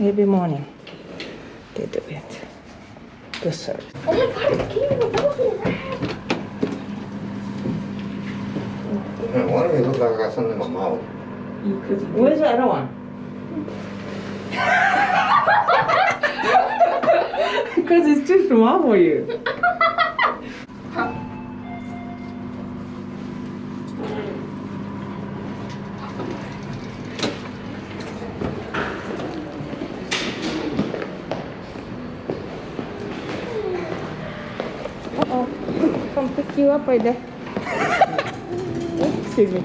Every morning they do it. Good service. Oh my god, it's cute. Why do you look like I got something in my mouth? Where's the other one? Because it's too small for you. Uh-oh. Come pick you up right there. Excuse me.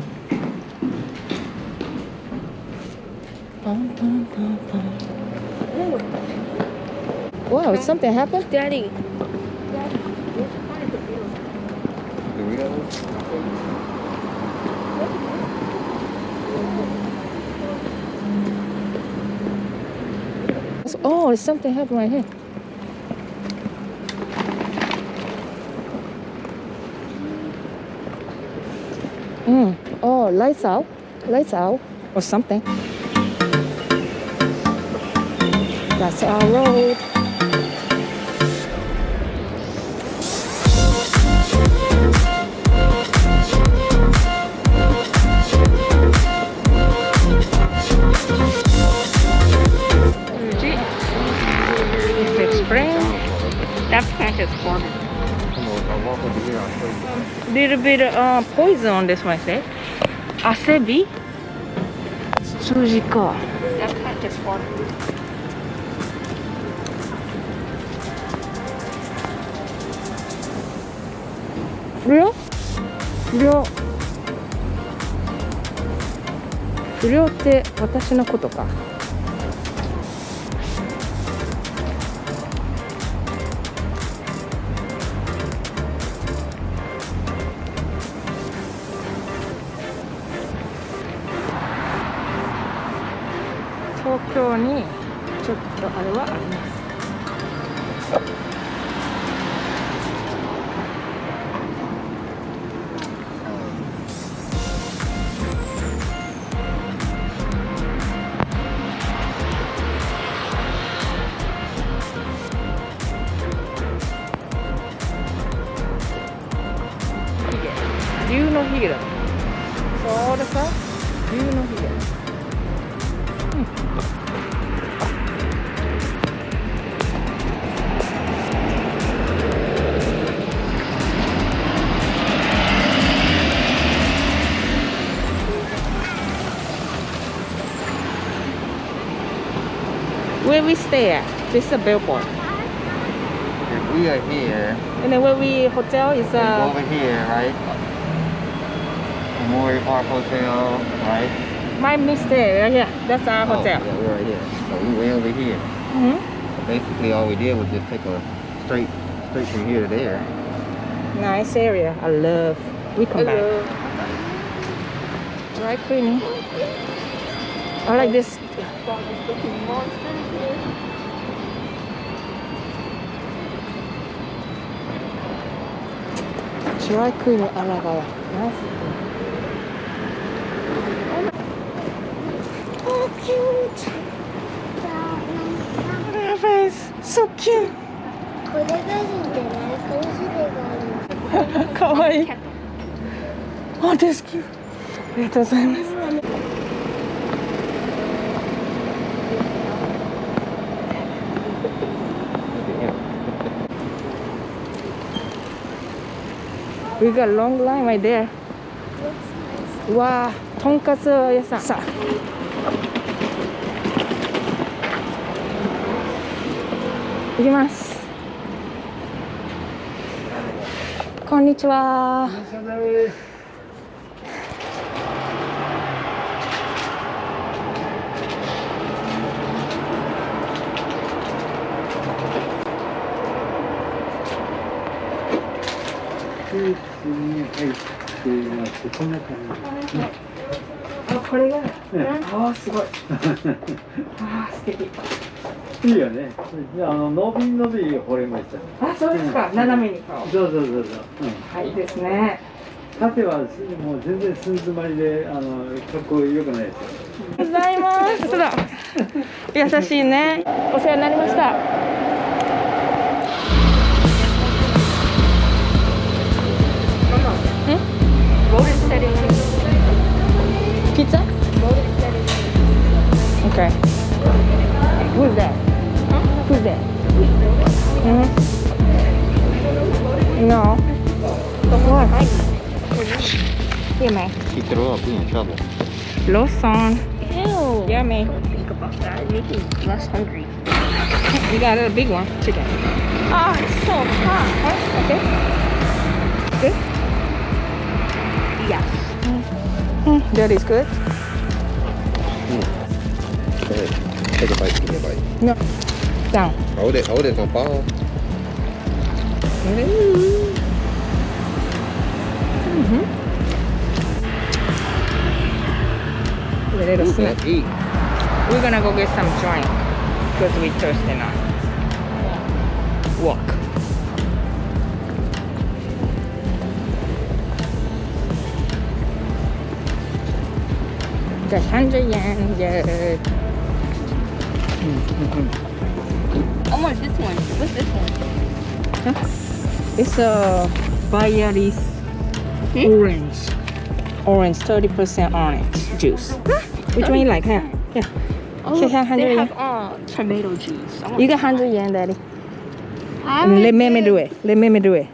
Wow, something happened? Daddy. Oh, something happened right here. Oh, lights out or something. That's our road. Spring. That patch is forming. Little bit poison on this one, say. Asebi? Tsujika. That patch is forming. Real?不良って私のことか。東京にちょっとあれはあります。竜のヒゲだ。そうですか？竜のヒゲ。Where we stay at? This is a billboard. If we are here, And then where we hotel is go over here, right? Memorial Park Hotel, right? my mistake right here. That's our Oh, hotel. yeah, we're right here. So we way over here. Mm-hmm. Basically, all we did was just take a straight from here to there. Nice area. I love. We come back. Dry cleaning. I like this. Dry cleaning Aragaya. Nice. Oh, cute. Look at her face. So cute. これがいいんじゃない？この種類がある。かわいい。Oh, that's cute. ありがとうございます。We got a long line right there. わあ、とんかつ屋さん。さあ。行きます。こんにちは。あ、これが。あ、すごい。あ、素敵。いいよね。伸び掘れました。あ、そうですか。斜めに顔。そう。はい、ですね。縦はもう全然寸詰まりでかっこよくないですよ。ございます。優しいね。お世話になりました。Pizza? Okay. Who's that? Who's that? No. What? Here, man. She threw up, we in trouble. Lawson. Ew. Yummy. Think about that. It makes me less hungry. We got a big one. Chicken. Oh, it's so hot. Okay. Good. Yes. That is good. Go ahead. Take a bite, give me a bite. No. Down. Hold it, don't fall. A little snack. Let's eat. We're gonna go get some drink because we're thirsty now. Walk. Just 100 yen, yeah. I want this one. What's this one? It's a Bayaris orange. Orange, 30% orange juice. Which one you like, huh? Yeah. Oh, Here, 100 they yen. have tomato juice. I want You got 100 yen, daddy. I Let me did. do it. Let me do it.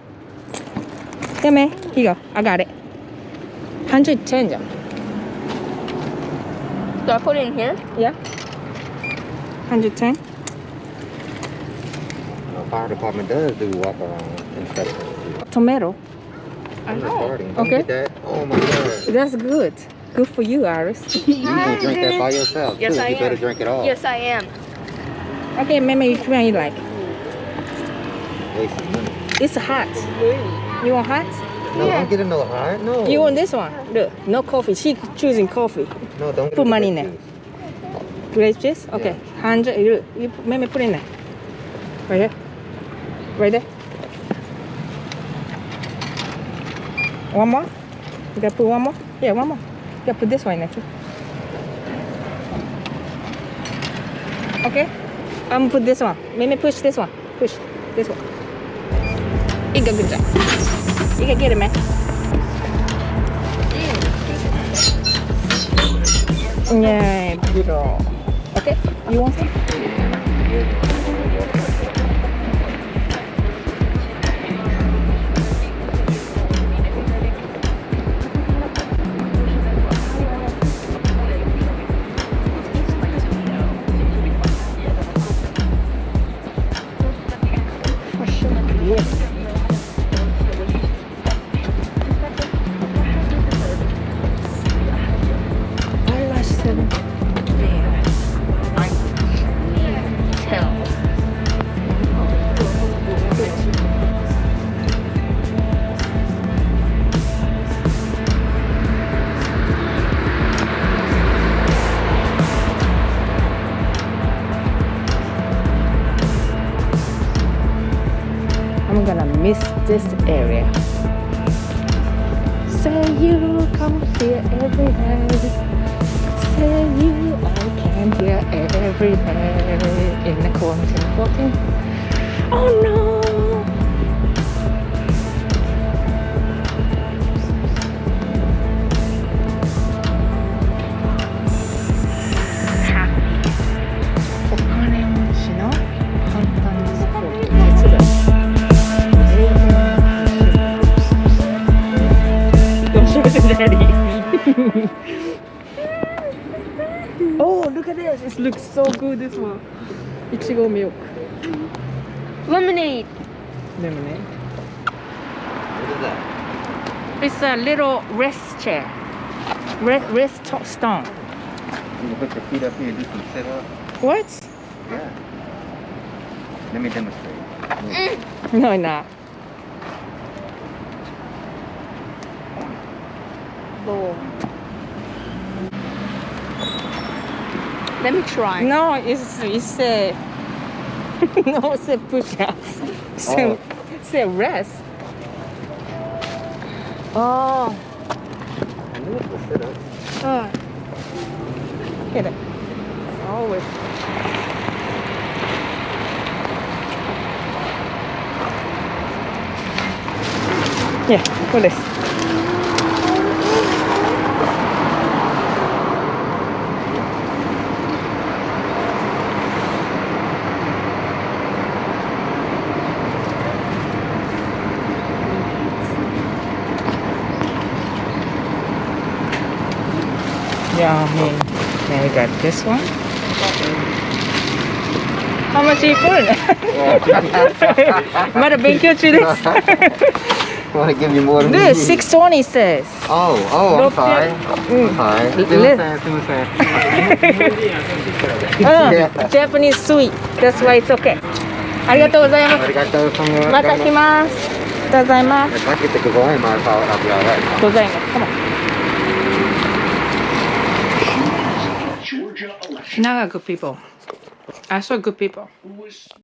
Yeah, man. Here you go. I got it. 110 じゃん。Do I put it in here? Yeah. 110. The fire department does do walk around inspections. Tomato. I know. Don't Okay. get that. Oh my god. That's good. Good for you, Iris. You can drink that by yourself. Yes, too. I You better am. drink it all. Yes, I am. Okay, maybe which one you like? Wasting money. It's hot. You want hot? No, don't get it no hot. No. You want this one? Look, no coffee. She choosing coffee. No, don't get Put it money in grape there. juice. Grape juice? Okay. 100. You maybe put in there. Right here. Right there. One more? You gotta put one more? Yeah, one more. You gotta put this one in there too. Okay? I'm gonna put this one. Maybe push this one. Push this one. You got good job. You can get it, man. Yeah, beautiful. Okay? You want some? Yes. Eyelash 7. I'm gonna miss this area. Say you come here every day. Say you I can hear every day. In the corner walking. Oh no! Daddy. Oh, look at this. It looks so good, this one. Ichigo milk. Lemonade. Lemonade. What is that? It's a little rest chair. Rest stone. You can put your feet up here and do some sit-ups. What? Yeah. Let me demonstrate. No, not. Let me try. No, it's a no, it's a push-ups. Oh. It's a rest. Oh. I knew it was sit-ups. look at it. Always. Yeah, look at this. Yummy. Then we got this one. How much you put in it? まだ勉強中です。I want to give you more than Good, you need. 620 says. Oh, I'm sorry. I'm sorry. うん、Japanese sweet. That's why it's okay. ありがとうございます。ありがとうございます。また来ます。ありがとうございます。 Bakit ito ko ay mapapalaway? ございます。Come on. Shinagawa good people. I saw good people.